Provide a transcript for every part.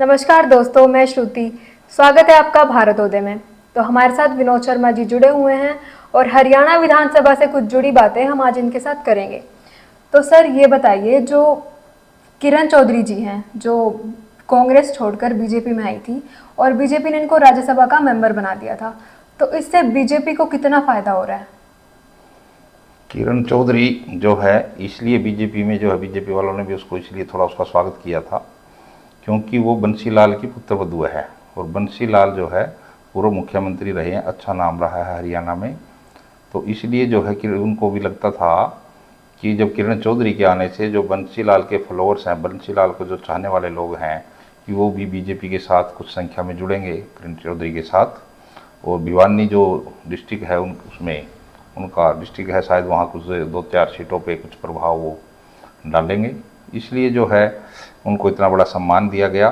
नमस्कार दोस्तों, मैं श्रुति। स्वागत है आपका भारतोदय में। तो हमारे साथ विनोद शर्मा जी जुड़े हुए हैं और हरियाणा विधानसभा से कुछ जुड़ी बातें हम आज इनके साथ करेंगे। तो सर ये बताइए, जो किरण चौधरी जी हैं, जो कांग्रेस छोड़कर बीजेपी में आई थी और बीजेपी ने इनको राज्यसभा का मेंबर बना दिया था, तो इससे बीजेपी को कितना फायदा हो रहा है? किरण चौधरी जो है, इसलिए बीजेपी में जो है, बीजेपी वालों ने भी उसको इसलिए थोड़ा उसका स्वागत किया था क्योंकि वो बंसीलाल की पुत्रवधू है और बंसीलाल जो है पूर्व मुख्यमंत्री रहे हैं, अच्छा नाम रहा है हरियाणा में। तो इसलिए जो है कि उनको भी लगता था कि जब किरण चौधरी के आने से जो बंसीलाल के फॉलोअर्स हैं, बंसीलाल को जो चाहने वाले लोग हैं, कि वो भी बीजेपी के साथ कुछ संख्या में जुड़ेंगे किरण चौधरी के साथ। और भिवानी जो डिस्ट्रिक्ट है उसमें उनका डिस्ट्रिक्ट है, शायद वहाँ कुछ 2-4 सीटों पे कुछ प्रभाव वो डालेंगे। इसलिए जो है उनको इतना बड़ा सम्मान दिया गया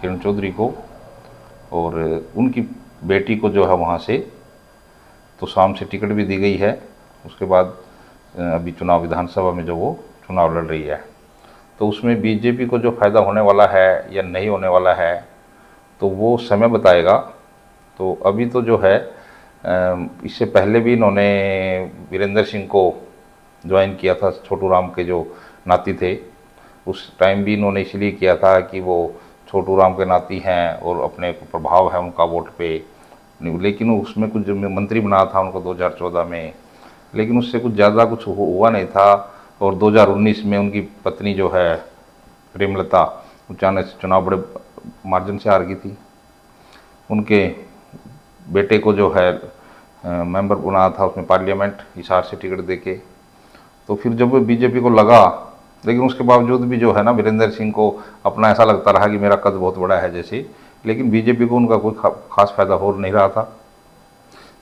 किरण चौधरी को, और उनकी बेटी को जो है वहाँ से तो शाम से टिकट भी दी गई है। उसके बाद अभी चुनाव विधानसभा में जो वो चुनाव लड़ रही है, तो उसमें बीजेपी को जो फ़ायदा होने वाला है या नहीं होने वाला है तो वो समय बताएगा। तो अभी तो जो है इससे पहले भी इन्होंने वीरेंद्र सिंह को ज्वाइन किया था, छोटू राम के जो नाती थे। उस टाइम भी इन्होंने इसलिए किया था कि वो छोटू राम के नाती हैं और अपने प्रभाव है उनका वोट पे, लेकिन उसमें कुछ मंत्री बना था उनको 2014 में, लेकिन उससे कुछ ज़्यादा कुछ हुआ नहीं था। और 2019 में उनकी पत्नी जो है प्रेमलता अचानक से चुनाव बड़े मार्जिन से हार गई थी। उनके बेटे को जो है मेंबर बना था उसमें पार्लियामेंट, हिसार से टिकट देके। तो फिर जब बीजेपी को लगा, लेकिन उसके बावजूद भी जो है ना वीरेंद्र सिंह को अपना ऐसा लगता रहा कि मेरा कद बहुत बड़ा है जैसे, लेकिन बीजेपी को उनका कोई खास फायदा हो नहीं रहा था।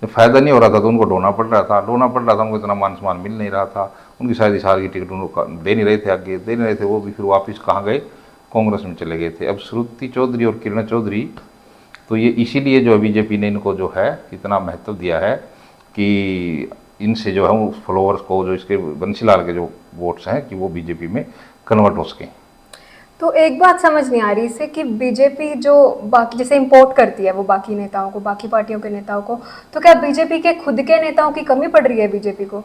जब फायदा नहीं हो रहा था तो उनको ढोना पड़ रहा था, उनको इतना मान सम्मान मिल नहीं रहा था। उनकी शायद हिसार की टिकट उनको दे नहीं रहे थे, आगे दे नहीं रहे थे। वो भी फिर वापस कहाँ गए, कांग्रेस में चले गए थे। अब श्रुति चौधरी और किरण चौधरी, तो ये इसीलिए जो बीजेपी ने इनको जो है इतना महत्व दिया है कि इनसे जो है फॉलोअर्स को, जो इसके बंसीलाल के जो वोट्स हैं, कि वो बीजेपी में कन्वर्ट हो सकें। तो एक बात समझ नहीं आ रही इससे कि बीजेपी जो बाकी जैसे इंपोर्ट करती है वो बाकी नेताओं को, बाकी पार्टियों के नेताओं को, तो क्या बीजेपी के खुद के नेताओं की कमी पड़ रही है बीजेपी को?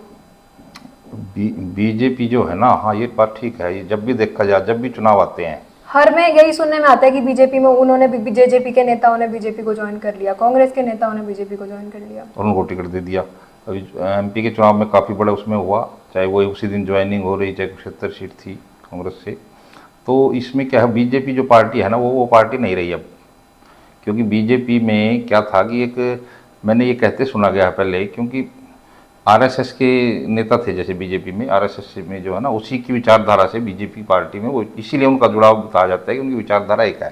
बीजेपी जो है ना, हाँ ये बात ठीक है। ये जब भी देखा जाए, जब भी चुनाव आते हैं, हर में यही सुनने में आता है कि बीजेपी में उन्होंने जेजेपी के नेताओं ने बीजेपी को ज्वाइन कर लिया, कांग्रेस के नेताओं ने बीजेपी को ज्वाइन कर लिया और उनको टिकट दे दिया। अभी एमपी के चुनाव में काफ़ी बड़ा उसमें हुआ, चाहे वो उसी दिन ज्वाइनिंग हो रही, चाहे 75 सीट थी कांग्रेस से। तो इसमें क्या है, बीजेपी जो पार्टी है ना, वो पार्टी नहीं रही अब। क्योंकि बीजेपी में क्या था कि एक, मैंने ये कहते सुना गया है पहले, क्योंकि आरएसएस के नेता थे जैसे बीजेपी में, आरएसएस में जो है ना, उसी की विचारधारा से बीजेपी पार्टी में वो, इसीलिए उनका जुड़ाव कहा जाता है कि उनकी विचारधारा एक है।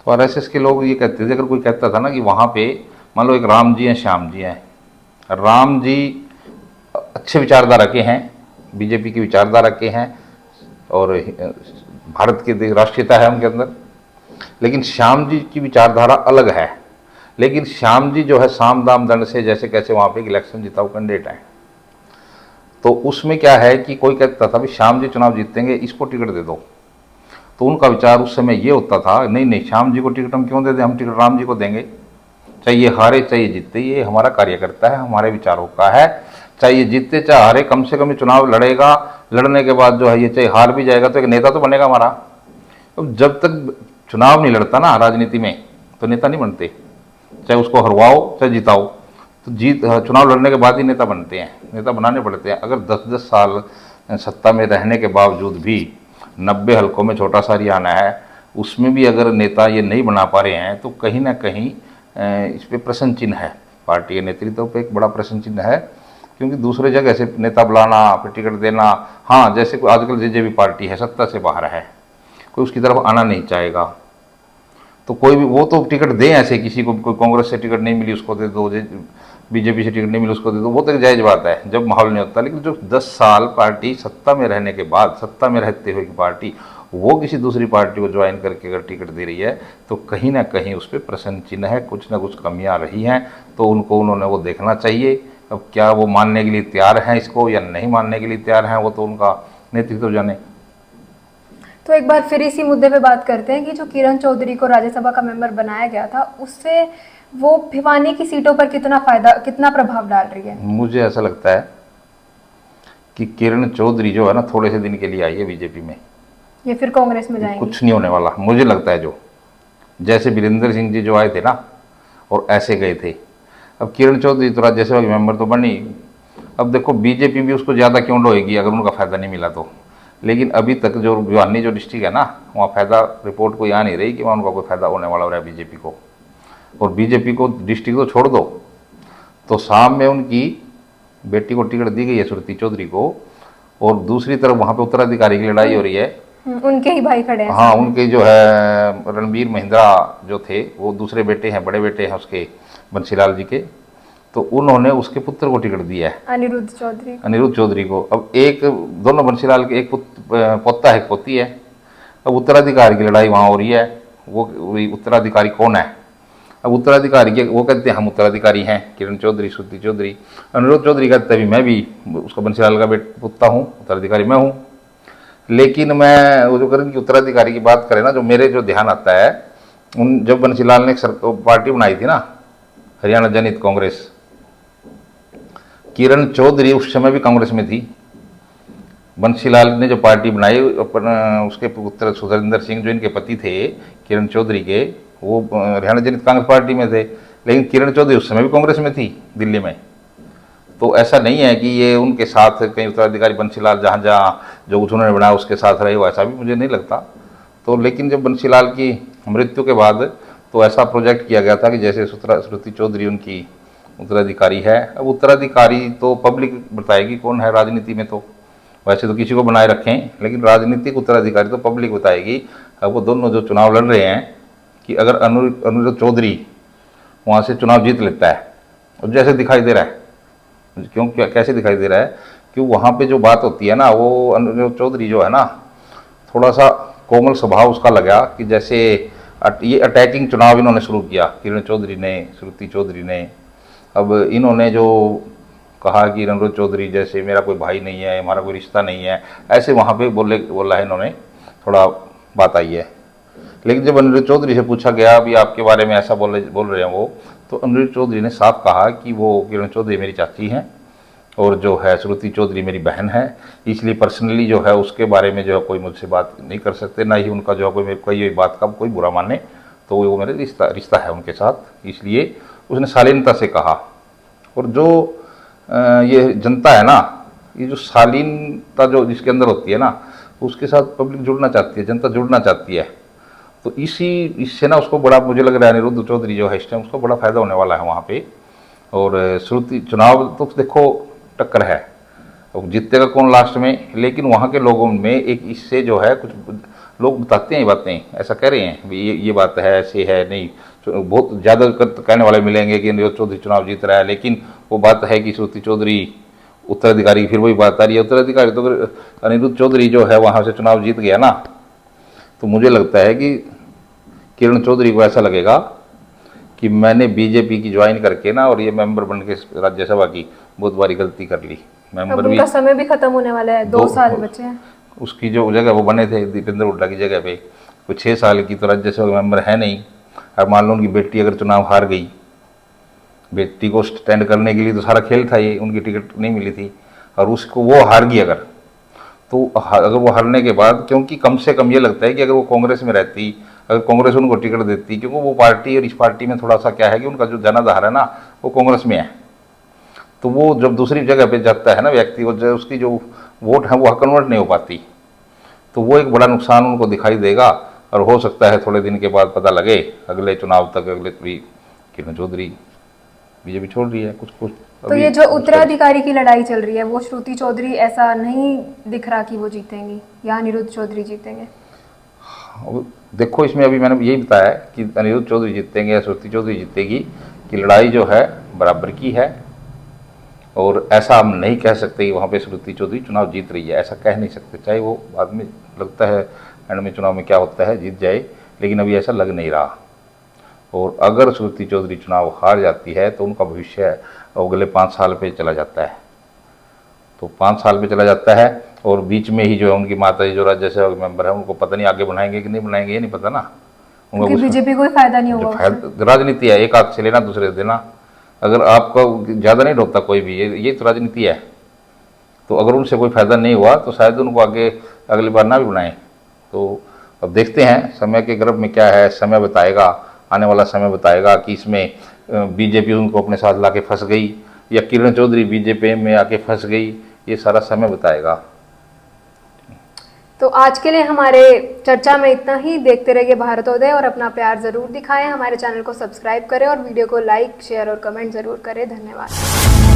तो आरएसएस के लोग ये कहते थे, अगर कोई कहता था ना कि वहाँ पे मान लो एक राम जी हैं, श्याम जी हैं, राम जी अच्छे विचारधारा के हैं, बीजेपी की विचारधारा के हैं और भारत की राष्ट्रीयता है उनके अंदर, लेकिन श्याम जी की विचारधारा अलग है। लेकिन श्याम जी जो है साम दाम दंड से जैसे कैसे वहाँ पे इलेक्शन जीता हुआ कैंडिडेट है। तो उसमें क्या है कि कोई कहता था भी श्याम जी चुनाव जीतेंगे, इसको टिकट दे दो। तो उनका विचार उस समय ये होता था, नहीं नहीं, श्याम जी को टिकट हम क्यों दे दें, हम टिकट राम जी को देंगे। चाहे ये हारे चाहे ये जीते, ये हमारा कार्यकर्ता है, हमारे विचारों का है। चाहे ये जीते चाहे हारे, कम से कम ये चुनाव लड़ेगा, लड़ने के बाद जो है ये चाहे हार भी जाएगा तो एक नेता तो बनेगा हमारा। तो जब तक चुनाव नहीं लड़ता ना राजनीति में, तो नेता नहीं बनते। चाहे उसको हरवाओ चाहे जिताओ, तो चुनाव लड़ने के बाद ही नेता बनते हैं, नेता बनाने पड़ते हैं। अगर 10-10 साल सत्ता में रहने के बावजूद भी 90 हलकों में छोटा सा हरियाणा है, उसमें भी अगर नेता ये नहीं बना पा रहे हैं, तो कहीं ना कहीं इस पर प्रश्न चिन्ह है, पार्टी के नेतृत्व पे एक बड़ा प्रश्न चिन्ह है। क्योंकि दूसरे जगह से नेता बुलाना, फिर टिकट देना, हाँ जैसे आजकल जेजेपी पार्टी है, सत्ता से बाहर है, कोई उसकी तरफ आना नहीं चाहेगा, तो कोई भी वो तो टिकट दे ऐसे किसी को, कोई कांग्रेस से टिकट नहीं मिली उसको दे दो, बीजेपी से टिकट नहीं मिली उसको दे दो, वो तो एक जायज़ बात है जब माहौल नहीं होता। लेकिन जो 10 साल पार्टी सत्ता में रहने के बाद, सत्ता में रहते हुए की पार्टी, वो किसी दूसरी पार्टी को ज्वाइन करके अगर टिकट दे रही है, तो कहीं ना कहीं उस पर प्रश्न चिन्ह है, कुछ ना कुछ कमियां रही हैं। तो उन्होंने वो देखना चाहिए। अब क्या वो मानने के लिए तैयार हैं इसको या नहीं मानने के लिए तैयार हैं, वो तो उनका नेतृत्व जाने। तो एक बार फिर इसी मुद्दे पे बात करते हैं कि जो किरण चौधरी को राज्यसभा का मेंबर बनाया गया था, उससे वो भिवानी की सीटों पर कितना प्रभाव डाल रही है? मुझे ऐसा लगता है कि किरण चौधरी जो है ना, थोड़े से दिन के लिए आई है बीजेपी में, ये फिर कांग्रेस में जाएंगे? कुछ नहीं होने वाला मुझे लगता है। जो जैसे वीरेंद्र सिंह जी जो आए थे ना और ऐसे गए थे, अब किरण चौधरी तो राज्यसभा के मेंबर तो बनी। अब देखो बीजेपी भी उसको ज़्यादा क्यों ढोएगी अगर उनका फ़ायदा नहीं मिला तो। लेकिन अभी तक जो भिवानी जो डिस्ट्रिक्ट है ना, वहाँ फ़ायदा रिपोर्ट कोई आ नहीं रही कि वहाँ उनका कोई फ़ायदा होने वाला हो रहा है बीजेपी को। और बीजेपी को डिस्ट्रिक्ट तो छोड़ दो, तो शाम में उनकी बेटी को टिकट दी गई है श्रुति चौधरी को, और दूसरी तरफ वहाँ पे उत्तराधिकारी की लड़ाई हो रही है। उनके ही भाई खड़े हैं। हाँ, उनके जो है रणबीर महिंद्रा जो थे, वो दूसरे बेटे हैं, बड़े बेटे हैं उसके, बंसीलाल जी के, तो उन्होंने उसके पुत्र को टिकट दिया है, अनिरुद्ध चौधरी को। अब एक दोनों बंसीलाल के एक पोता है, एक पोती है। अब उत्तराधिकारी की लड़ाई वहाँ हो रही है, वो उत्तराधिकारी कौन है। अब उत्तराधिकारी के वो कहते हैं हम उत्तराधिकारी हैं, किरण चौधरी, श्रुति चौधरी। अनिरुद्ध चौधरी कहते हैं मैं भी उसका बंसीलाल का पुता हूँ, उत्तराधिकारी मैं हूँ। लेकिन मैं वो जो करें कि उत्तराधिकारी की बात करें ना, जो मेरे जो ध्यान आता है, जब बंसीलाल ने पार्टी बनाई थी ना, हरियाणा जनहित कांग्रेस, किरण चौधरी उस समय भी कांग्रेस में थी। बंसीलाल ने जो पार्टी बनाई अपन, उसके पुत्र सुरेंद्र सिंह जो इनके पति थे किरण चौधरी के, वो हरियाणा जनहित कांग्रेस पार्टी में थे। लेकिन किरण चौधरी उस समय भी कांग्रेस में थी दिल्ली में। तो ऐसा नहीं है कि ये उनके साथ कहीं उत्तराधिकारी बंसीलाल जहाँ जहाँ जो उन्होंने बनाया उसके साथ रहे हो, ऐसा भी मुझे नहीं लगता। तो लेकिन जब बंसीलाल की मृत्यु के बाद तो ऐसा प्रोजेक्ट किया गया था कि जैसे श्रुति चौधरी उनकी उत्तराधिकारी है। अब उत्तराधिकारी तो पब्लिक बताएगी कौन है राजनीति में, तो वैसे तो किसी को बनाए रखें, लेकिन राजनीतिक उत्तराधिकारी तो पब्लिक बताएगी। अब वो दोनों जो चुनाव लड़ रहे हैं, कि अगर अनिरुद्ध चौधरी वहाँ से चुनाव जीत लेता है, और जैसे दिखाई दे रहा है, क्यों कैसे दिखाई दे रहा है कि वहाँ पे जो बात होती है ना, वो अनिरुद्ध चौधरी जो है ना, थोड़ा सा कोमल स्वभाव उसका लगा कि जैसे ये अटैकिंग चुनाव इन्होंने शुरू किया, किरण चौधरी ने, श्रुति चौधरी ने। अब इन्होंने जो कहा कि अनिरुद्ध चौधरी जैसे मेरा कोई भाई नहीं है, हमारा कोई रिश्ता नहीं है, ऐसे वहाँ पे बोला है इन्होंने, थोड़ा बात आई है। लेकिन जब अनिरुद्ध चौधरी से पूछा गया अभी आपके बारे में ऐसा बोल रहे हैं वो, तो अनिरुद्ध चौधरी ने साफ कहा कि वो किरण चौधरी मेरी चाची हैं और जो है श्रुति चौधरी मेरी बहन है, इसलिए पर्सनली जो है उसके बारे में जो है कोई मुझसे बात नहीं कर सकते, ना ही उनका जो है कोई बात का कोई बुरा माने, तो वो मेरे रिश्ता है उनके साथ, इसलिए उसने शालीनता से कहा। और जो ये जनता है ना, ये जो शालीनता जो जिसके अंदर होती है ना, उसके साथ पब्लिक जुड़ना चाहती है, जनता जुड़ना चाहती है। तो इससे ना उसको बड़ा, मुझे लग रहा है अनिरुद्ध चौधरी जो है इस टाइम उसको बड़ा फायदा होने वाला है वहाँ पे। और श्रुति चुनाव तो देखो टक्कर है, अब जीतेगा कौन लास्ट में, लेकिन वहाँ के लोगों में एक इससे जो है कुछ लोग बताते हैं बातें, ऐसा कह रहे हैं ये बात है, ऐसे है नहीं, बहुत ज़्यादा कहने वाले मिलेंगे कि अनिरुद्ध चौधरी चुनाव जीत रहा है, लेकिन वो बात है कि श्रुति चौधरी उत्तराधिकारी, फिर वही बात आ रही है उत्तराधिकारी। तो अगर अनिरुद्ध चौधरी जो है वहाँ से चुनाव जीत गया ना, तो मुझे लगता है कि किरण चौधरी को ऐसा लगेगा कि मैंने बीजेपी की ज्वाइन करके ना और ये मेंबर बन के राज्यसभा की बहुत बड़ी गलती कर ली। मेंबर भी समय भी खत्म होने वाला है, 2 साल बचे हैं। उसकी जो जगह वो बने थे दीपेंद्र हुड्डा की जगह पे, वो 6 साल की तो राज्यसभा मेंबर है नहीं। अब मान लो उनकी बेटी अगर चुनाव हार गई, बेटी को स्टैंड करने के लिए तो सारा खेल था ये, उनकी टिकट नहीं मिली थी, और उसको वो हार गई तो अगर वो हारने के बाद, क्योंकि कम से कम ये लगता है कि अगर वो कांग्रेस में रहती, अगर कांग्रेस उनको टिकट देती, क्योंकि वो पार्टी और इस पार्टी में थोड़ा सा क्या है कि उनका जो जनाधार है ना वो कांग्रेस में है, तो वो जब दूसरी जगह पे जाता है ना व्यक्ति, उसकी जो वोट है वो कन्वर्ट नहीं हो पाती, तो वो एक बड़ा नुकसान उनको दिखाई देगा। और हो सकता है थोड़े दिन के बाद पता लगे अगले चुनाव तक, अगले किरण चौधरी बीजेपी छोड़ रही है कुछ। तो ये जो उत्तराधिकारी की लड़ाई चल रही है, वो श्रुति चौधरी ऐसा नहीं दिख रहा कि वो जीतेंगी या अनिरुद्ध चौधरी जीतेंगे? देखो इसमें अभी मैंने यही बताया कि अनिरुद्ध चौधरी जीतेंगे या श्रुति चौधरी जीतेगी, कि लड़ाई जो है बराबर की है, और ऐसा हम नहीं कह सकते कि वहाँ पे श्रुति चौधरी चुनाव जीत रही है, ऐसा कह नहीं सकते। चाहे वो बाद में लगता है एंड में चुनाव में क्या होता है जीत जाए, लेकिन अभी ऐसा लग नहीं रहा। और अगर श्रुति चौधरी चुनाव हार जाती है तो उनका भविष्य अगले 5 साल पे चला जाता है, तो 5 साल पे चला जाता है और बीच में ही जो है उनकी माता जी जो राज्यसभा के मेंबर है उनको पता नहीं आगे बनाएंगे कि नहीं बनाएंगे, ये नहीं पता ना उनको। क्योंकि बीजेपी कोई फायदा नहीं होगा उससे। राजनीति है, एक हाथ से लेना दूसरे से देना। अगर आपका ज़्यादा नहीं ढोता कोई भी, ये तो राजनीति है। तो अगर उनसे कोई फायदा नहीं हुआ तो शायद उनको आगे अगली बार ना भी बनाएं। तो अब देखते हैं समय के गर्भ में क्या है, समय बताएगा, आने वाला समय बताएगा कि इसमें बीजेपी उनको अपने साथ लाके फंस गई या किरण चौधरी बीजेपी में आके फंस गई, ये सारा समय बताएगा। तो आज के लिए हमारे चर्चा में इतना ही। देखते रहिए भारतोदय और अपना प्यार जरूर दिखाएं। हमारे चैनल को सब्सक्राइब करें और वीडियो को लाइक, शेयर और कमेंट जरूर करें। धन्यवाद।